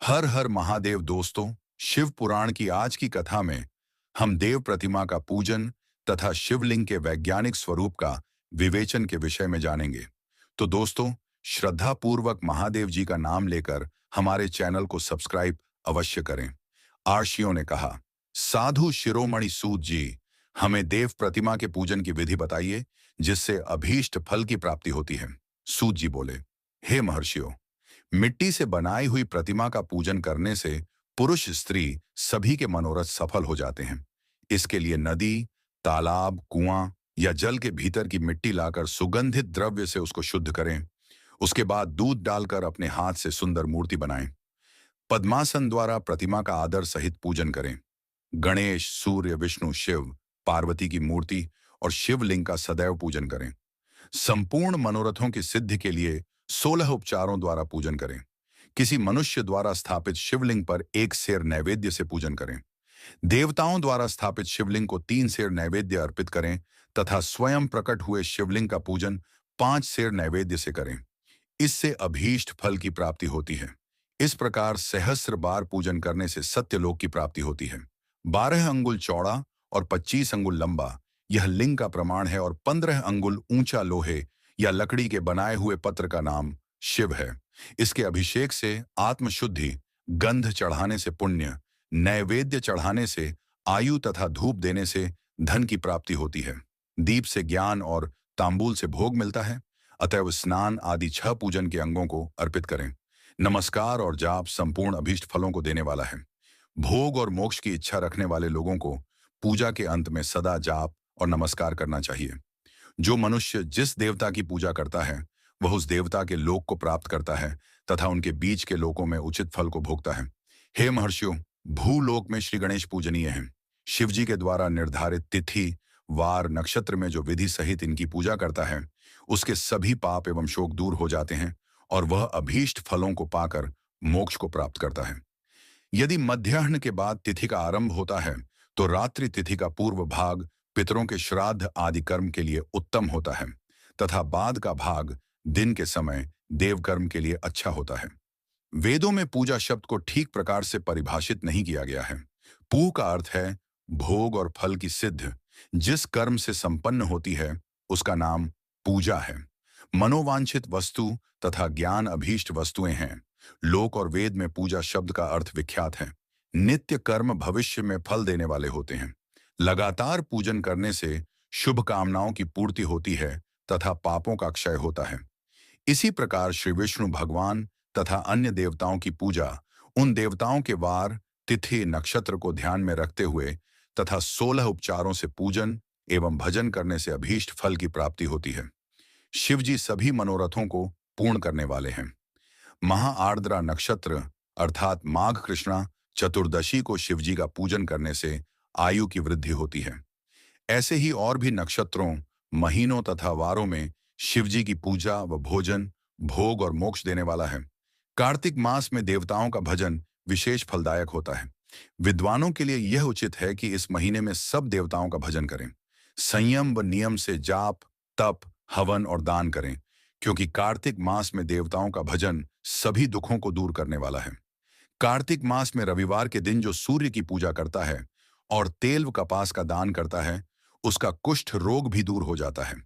हर हर महादेव दोस्तों। शिव पुराण की आज की कथा में हम देव प्रतिमा का पूजन तथा शिवलिंग के वैज्ञानिक स्वरूप का विवेचन के विषय में जानेंगे। तो दोस्तों, श्रद्धा पूर्वक महादेव जी का नाम लेकर हमारे चैनल को सब्सक्राइब अवश्य करें। आर्षियों ने कहा, साधु शिरोमणि सूत जी, हमें देव प्रतिमा के पूजन की विधि बताइए जिससे अभीष्ट फल की प्राप्ति होती है। सूत जी बोले, हे महर्षियों, मिट्टी से बनाई हुई प्रतिमा का पूजन करने से पुरुष स्त्री सभी के मनोरथ सफल हो जाते हैं। इसके लिए नदी, तालाब, कुआं या जल के भीतर की मिट्टी लाकर सुगंधित द्रव्य से उसको शुद्ध करें। उसके बाद दूध डालकर अपने हाथ से सुंदर मूर्ति बनाएं। पद्मासन द्वारा प्रतिमा का आदर सहित पूजन करें। गणेश, सूर्य, विष्णु, शिव, पार्वती की मूर्ति और शिवलिंग का सदैव पूजन करें। संपूर्ण मनोरथों की सिद्धि के लिए 16 उपचारों द्वारा पूजन करें। किसी मनुष्य द्वारा स्थापित शिवलिंग पर 1 सेर नैवेद्य से पूजन करें। देवताओं द्वारा स्थापित शिवलिंग को 3 सेर नैवेद्य अर्पित करें तथा स्वयं प्रकट हुए शिवलिंग का पूजन 5 सेर नैवेद्य से करें। इससे अभीष्ट फल की प्राप्ति होती है। इस प्रकार सहस्र बार पूजन करने से सत्यलोक की प्राप्ति होती है। 12 अंगुल चौड़ा और 25 अंगुल लंबा यह लिंग का प्रमाण है और 15 अंगुल ऊंचा लोहे या लकड़ी के बनाए हुए पत्र का नाम शिव है। इसके अभिषेक से आत्मशुद्धि, गंध चढ़ाने से पुण्य, नैवेद्य चढ़ाने से आयु तथा धूप देने से धन की प्राप्ति होती है। दीप से ज्ञान और तांबूल से भोग मिलता है। अतएव स्नान आदि 6 पूजन के अंगों को अर्पित करें। नमस्कार और जाप संपूर्ण अभीष्ट फलों को देने वाला है। भोग और मोक्ष की इच्छा रखने वाले लोगों को पूजा के अंत में सदा जाप और नमस्कार करना चाहिए। जो मनुष्य जिस देवता की पूजा करता है वह उस देवता के लोक को प्राप्त करता है तथा उनके बीच के लोकों में उचित फल को भोगता है। हे महर्षियों, भूलोक में श्री गणेश पूजनीय हैं। शिव जी के द्वारा निर्धारित तिथि, वार, नक्षत्र में जो विधि सहित इनकी पूजा करता है उसके सभी पाप एवं शोक दूर हो जाते हैं और वह अभीष्ट फलों को पाकर मोक्ष को प्राप्त करता है। यदि मध्याह्न के बाद तिथि का आरंभ होता है तो रात्रि तिथि का पूर्व भाग पितरों के श्राद्ध आदि कर्म के लिए उत्तम होता है तथा बाद का भाग दिन के समय देव कर्म के लिए अच्छा होता है। वेदों में पूजा शब्द को ठीक प्रकार से परिभाषित नहीं किया गया है। पू का अर्थ है भोग और फल की सिद्ध। जिस कर्म से संपन्न होती है उसका नाम पूजा है। मनोवांछित वस्तु तथा ज्ञान अभीष्ट वस्तुएं हैं। लोक और वेद में पूजा शब्द का अर्थ विख्यात है। नित्य कर्म भविष्य में फल देने वाले होते हैं। लगातार पूजन करने से शुभ कामनाओं की पूर्ति होती है तथा पापों का क्षय होता है। इसी प्रकार श्री विष्णु भगवान तथा अन्य देवताओं की पूजा उन देवताओं के वार, तिथि, नक्षत्र को ध्यान में रखते हुए तथा 16 उपचारों से पूजन एवं भजन करने से अभीष्ट फल की प्राप्ति होती है। शिव जी सभी मनोरथों को पूर्ण करने वाले हैं। महाआर्द्रा नक्षत्र अर्थात माघ कृष्णा चतुर्दशी को शिव जी का पूजन करने से आयु की वृद्धि होती है। ऐसे ही और भी नक्षत्रों, महीनों तथा वारों में शिव जी की पूजा व भोजन, भोग और मोक्ष देने वाला है। कार्तिक मास में देवताओं का भजन विशेष फलदायक होता है। विद्वानों के लिए यह उचित है कि इस महीने में सब देवताओं का भजन करें। संयम व नियम से जाप, तप, हवन और दान करें, क्योंकि कार्तिक मास में देवताओं का भजन सभी दुखों को दूर करने वाला है। कार्तिक मास में रविवार के दिन जो सूर्य की पूजा करता है और तेल व कपास का दान करता है उसका कुष्ठ रोग भी दूर हो जाता है।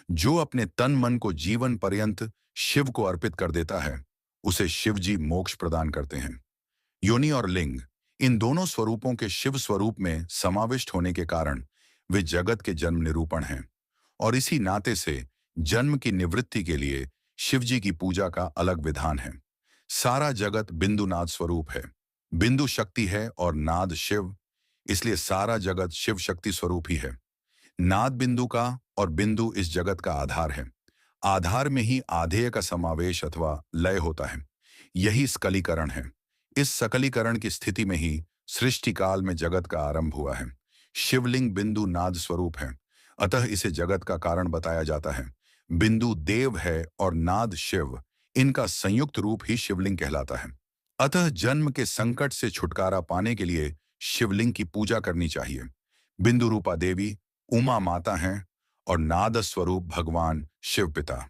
जो अपने तन मन को जीवन पर्यंत शिव को अर्पित कर देता है उसे शिव जी मोक्ष प्रदान करते हैं। योनि और लिंग, इन दोनों स्वरूपों के शिव स्वरूप में समाविष्ट होने के कारण वे जगत के जन्म निरूपण हैं और इसी नाते से जन्म की निवृत्ति के लिए शिव जी की पूजा का अलग विधान है। सारा जगत बिंदु नाद स्वरूप है। बिंदु शक्ति है और नाद शिव, इसलिए सारा जगत शिव शक्ति स्वरूप ही है। नाद बिंदु का और बिंदु इस जगत का आधार है। आधार में ही आधेय का समावेश अथवा लय होता है। यही सकलीकरण है। इस सकलीकरण की स्थिति में ही सृष्टि काल में जगत का आरंभ हुआ है। शिवलिंग बिंदु नाद स्वरूप है, अतः इसे जगत का कारण बताया जाता है। बिंदु देव है और नाद शिव, इनका संयुक्त रूप ही शिवलिंग कहलाता है। अतः जन्म के संकट से छुटकारा पाने के लिए शिवलिंग की पूजा करनी चाहिए। बिंदु रूपा देवी उमा माता हैं और नाद स्वरूप भगवान शिव पिता।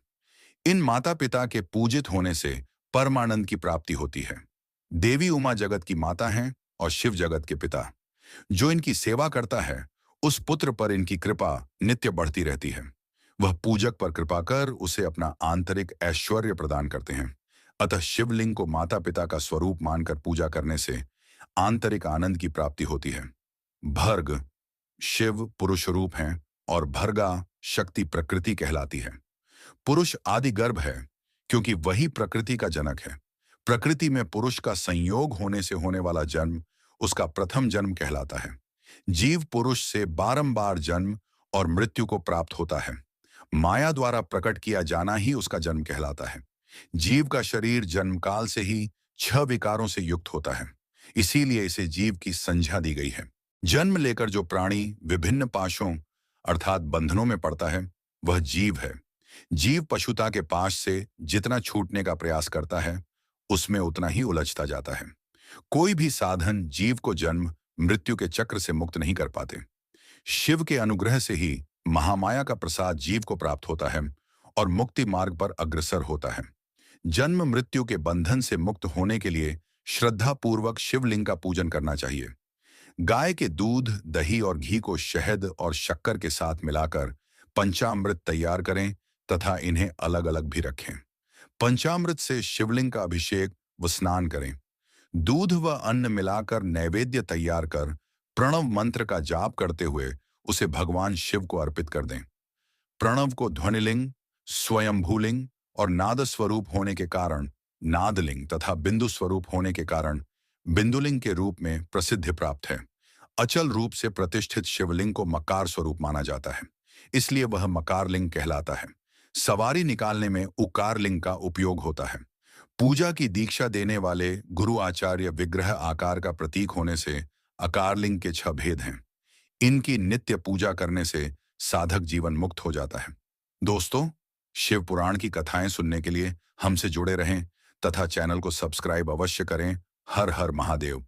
इन माता पिता के पूजित होने से परमानंद की प्राप्ति होती है। देवी उमा जगत की माता हैं और शिव जगत के पिता। जो इनकी सेवा करता है, उस पुत्र पर इनकी कृपा नित्य बढ़ती रहती है। वह पूजक पर कृपा कर उसे अपना आंतरिक ऐश्वर्य प्रदान करते हैं। अतः शिवलिंग को माता पिता का स्वरूप मानकर पूजा करने से आंतरिक आनंद की प्राप्ति होती है। भर्ग शिव पुरुष रूप हैं और भर्गा शक्ति प्रकृति कहलाती है। पुरुष आदि गर्भ है, क्योंकि वही प्रकृति का जनक है। प्रकृति में पुरुष का संयोग होने से होने वाला जन्म उसका प्रथम जन्म कहलाता है। जीव पुरुष से बारंबार जन्म और मृत्यु को प्राप्त होता है। माया द्वारा प्रकट किया जाना ही उसका जन्म कहलाता है। जीव का शरीर जन्मकाल से ही 6 विकारों से युक्त होता है। इसीलिए इसे जीव की संज्ञा दी गई है। जन्म लेकर जो प्राणी विभिन्न पाशों अर्थात बंधनों में पड़ता है, वह जीव है। जीव पशुता के पाश से जितना छूटने का प्रयास करता है, उसमें उतना ही उलझता जाता है। कोई भी साधन जीव को जन्म मृत्यु के चक्र से मुक्त नहीं कर पाते। शिव के अनुग्रह से ही महामाया का प्रसाद जीव को प्राप्त होता है और मुक्ति मार्ग पर अग्रसर होता है। जन्म मृत्यु के बंधन से मुक्त होने के लिए श्रद्धा पूर्वक शिवलिंग का पूजन करना चाहिए। गाय के दूध, दही और घी को शहद और शक्कर के साथ मिलाकर पंचामृत तैयार करें तथा इन्हें अलग अलग भी रखें। पंचामृत से शिवलिंग का अभिषेक व स्नान करें। दूध व अन्न मिलाकर नैवेद्य तैयार कर प्रणव मंत्र का जाप करते हुए उसे भगवान शिव को अर्पित कर दें। प्रणव को ध्वनिलिंग, स्वयंभूलिंग और नाद स्वरूप होने के कारण नादलिंग तथा बिंदु स्वरूप होने के कारण बिंदुलिंग के रूप में प्रसिद्धि प्राप्त है। अचल रूप से प्रतिष्ठित शिवलिंग को मकार स्वरूप माना जाता है, इसलिए वह मकारलिंग कहलाता है। सवारी निकालने में उकारलिंग का उपयोग होता है। पूजा की दीक्षा देने वाले गुरु आचार्य विग्रह आकार का प्रतीक होने से अकारलिंग के 6 भेद हैं। इनकी नित्य पूजा करने से साधक जीवन मुक्त हो जाता है। दोस्तों, शिव पुराण की कथाएं सुनने के लिए हमसे जुड़े रहें तथा चैनल को सब्सक्राइब अवश्य करें। हर हर महादेव।